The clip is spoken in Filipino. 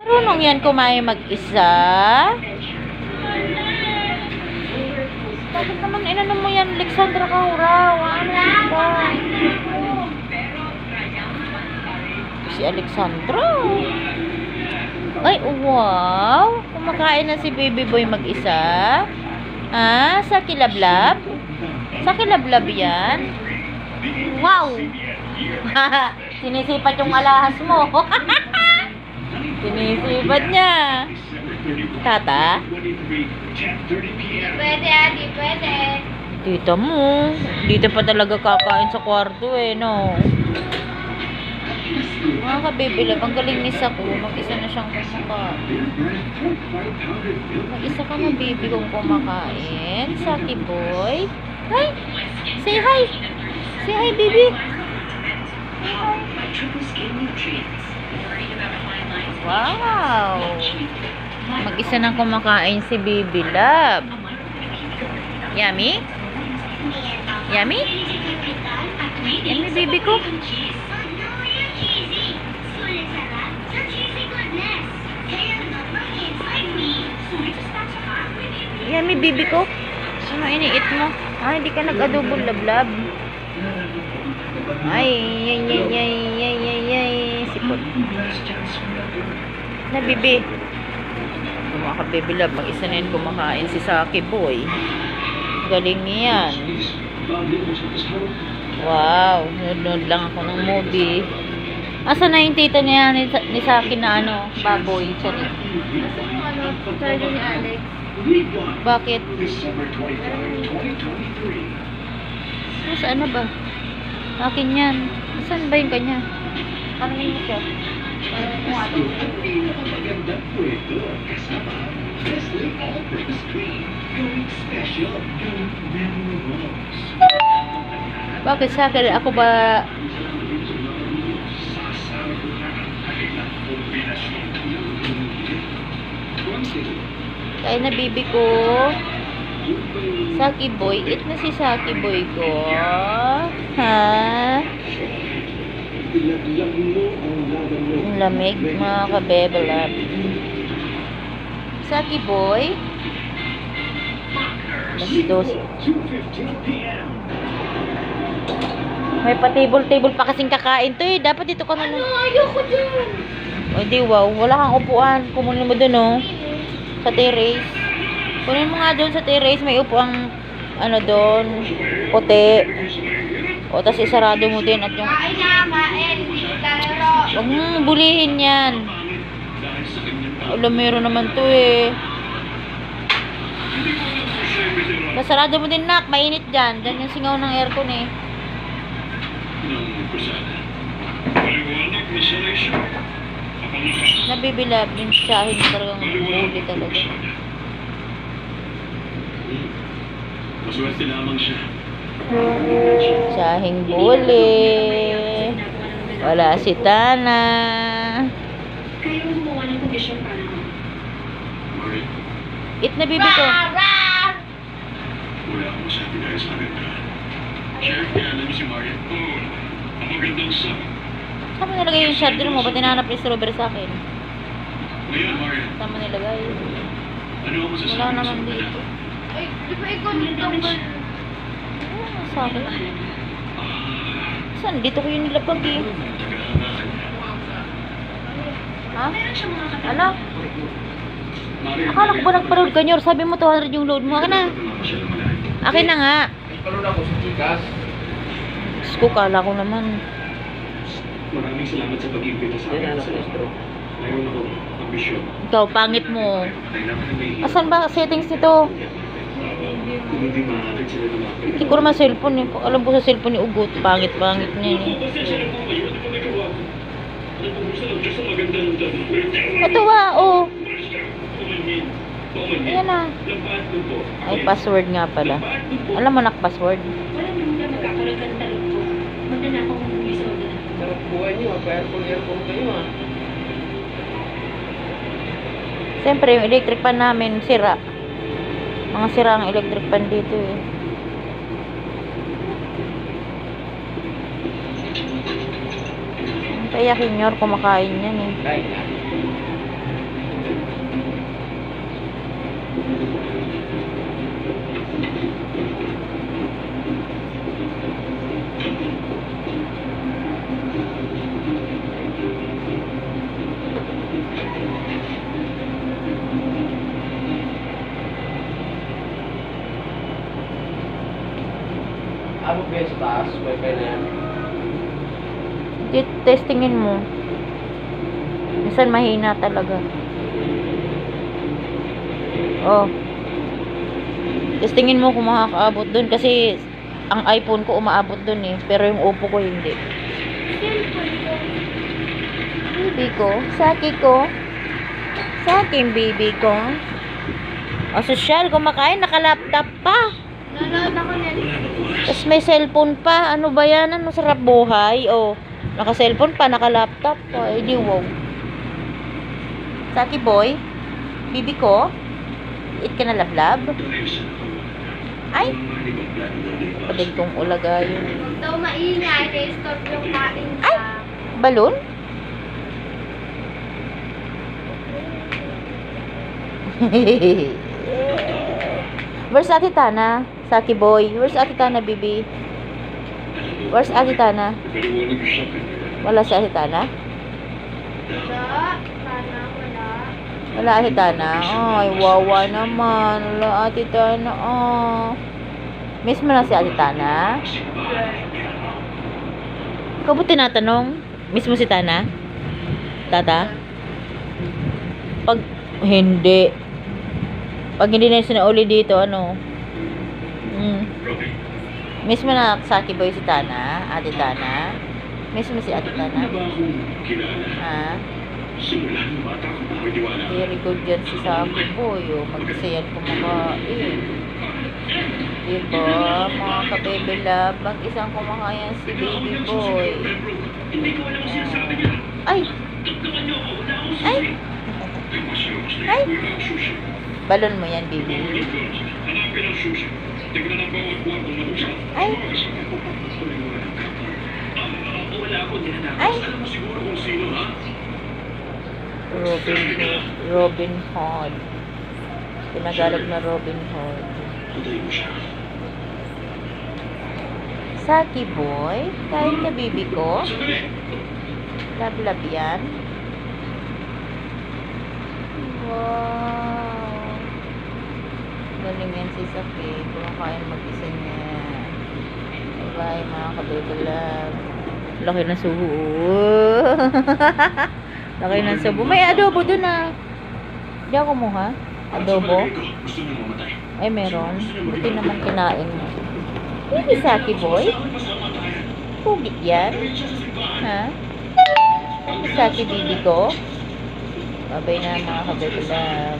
Marunong yan kumain mag-isa? Bakit naman inano mo yan, Alexandra Kauraw? Ano ba? Si Alexandra. Ay, wow! Kumakain na si Baby Boy mag-isa? Ah, sa kilablab? Sa kilablab yan? Wow! Sinisipat yung alahas mo. Sinisipat niya. Tata? Pwede, Adi, pwede. Tita mo. Dito pa talaga kakain sa kwarto no? Mga kabibilab, ang galing ni Saku. Mag-isa na siyang kumakain. Mag-isa ka na, baby, kung kumakain. Saki boy. Hi! Say hi! Say hi, baby! Wow! Mag-isa na kumakain si Baby Love. Yummy? Yummy? Yummy, baby ko? Yummy, baby ko? Ano iniit mo? Ay, hindi ka nag-adobo lablab. Ay, sipot. Na, bibi. Mga ka-baby love, mag-isa na yun kumakain si Saki Boy. Galing niyan. Wow, nanonood lang ako ng movie. Asa na yung tita niya ni Saki na baboy? Sorry. Sorry ni Alex. Bakit? Saan na ba? Akin yan. Saan ba yung kanya? Tanungin mo siya. Bakit sa akin? Ako ba? Kaya na bibi ko. Saki boy. Eat na si Saki boy ko. Ha? Ang lamig mga kabebelap. Saki boy. Alas 12. May pa-table pa kasing kakain to eh. Dapat dito ka na. Ayoko dyan. O di wow. Wala kang upuan. Kumunin mo dun sa terrace. Kunin mo nga doon sa terrace. May upuang doon. Puti. O, tas isarado mo din at yung... Kain na, kain. Hindi talero. Huwag mong bulihin yan. Meron naman to eh. Nasarado mo din, nak. Mainit dyan. Dyan yung singaw ng aircon eh. Nabibilab. Yung sahin talagang huli talaga. Maswerte lamang siya. Sahing buli. Wala si Tana. Kayo gumawa ng kondisyon para mo. Marie, Eat na bibi ko. wala akong masabi dahil sa ganda. Sheriff, kilala niyo si Marian? Oo. Ang magandang sa... Saan mo nilagay yung charger mo? Ba't tinanap yung strawberry sa akin? Ngayon, Marian, Saan mo nilagay? ano ang masasabi Wala mo sa naman kanila? dito. Ay, di ba ikaw nito? Sa akin. Saan? Dito ko yung nilapag eh. Ha? Ano? Marian, Akala ko ba nagpa-load ka, Nyor? Sabi mo 200 yung load mo. Akin na. Akin na nga. Ipalun ako sa Gcash. Diyos ko, kala ko naman. Maraming salamat sa pag-imbita sa akin. Mayroon akong ambisyon. Ikaw, pangit mo. Kailangan na may... Asan ba settings nito? Kung hindi maaari sila na makakita. Hindi ko naman cellphone eh. Alam ko sa cellphone ni Ugot. Pangit-pangit niya eh. Pasensya na po kayo. Ano po nagawa ko? Nagpupusa lang siya sa magandang dami. Ito ba? Oh. Pumanhin. Pumanhin. Ayan na. Lampahan mo po. Ay, password nga pala. Alam mo nak password? Wala naman na magkakaroon ng talong ko. Manda na akong umuwi sa ulan. Sarap buhay niyo, pa-aircon kayo Siyempre, yung electric pan namin, sira. Mga sira ang electric pan dito eh. Kaya Kinyor, kumakain yan eh. Kain na. Ano ba yan sa taas? Wifi na yan. Testingin mo. Minsan mahina talaga. Oh. Testingin mo kung makakaabot dun kasi ang iPhone ko umaabot dun eh. Pero yung Oppo ko hindi. Baby ko. Saki ko. Sa aking baby ko. O sosyal, kumakain, naka-laptop pa. Nanonood ako Netflix. Tapos may cellphone pa. Ano ba yan? Ano sarap buhay? O, naka-cellphone pa, naka-laptop pa. Eh, di wow. Saki boy. Baby ko. Eat ka na lablab. Ay. Padig kong ulaga yun. Huwag daw maingay, kaya stop yung kain Ay! ka. Balon? Where's Ate Tana? Saki boy. Where's Ate Tana, baby? Where's Ate Tana? Wala si Ate Tana? Wala. Sana wala. Wala Ate Tana? Ay, wawa naman. Wala Ate Tana. Oh. Miss mo na si Ate Tana? Ikaw ba tinatanong? Miss mo si Tana? Tata? Pag hindi. Pag hindi na sinauli dito, ano? Miss mo na Saki boy si Tana? Ate Tana? Miss mo si Ate Tana? Ano ba akong kilala? Ha? Simula ng bata ko ako'y tiwala. Very good yan si Saki boy. Oh. Mag-isa yan kumakain. Diba? Mga kabebe love. Mag-isang kumakain si baby boy. Hindi ko alam ang sinasabi niya. Ay! Tagtaman niyo ako. Wala akong Ay! susi. Mas Ay! wala ang susi. Balon mo yan, baby. Hanapin ang susi. Tignan ang bawat kwarto na usap. Ay! Wala ako tinatapos. Ay! Alam mo siguro kung sino, ha? Robin Hood. Tinagalog na Robin Hood. Patay mo siya. Saki boy, kain ka baby ko. Sandali! Love yan. Wow. Galing yan si Saki. Kumakain mag-isa niya. Bye mga kabebe love. Laki ng subo. Laki ng subo. May adobo dun ah. Hindi ako kumuha. Adobo. Gusto niyo mamatay? Ay meron. Buti naman kinain mo. Baby Saki boy. Pugit yan. Ha? Saki baby ko. Babay na mga kabebe love.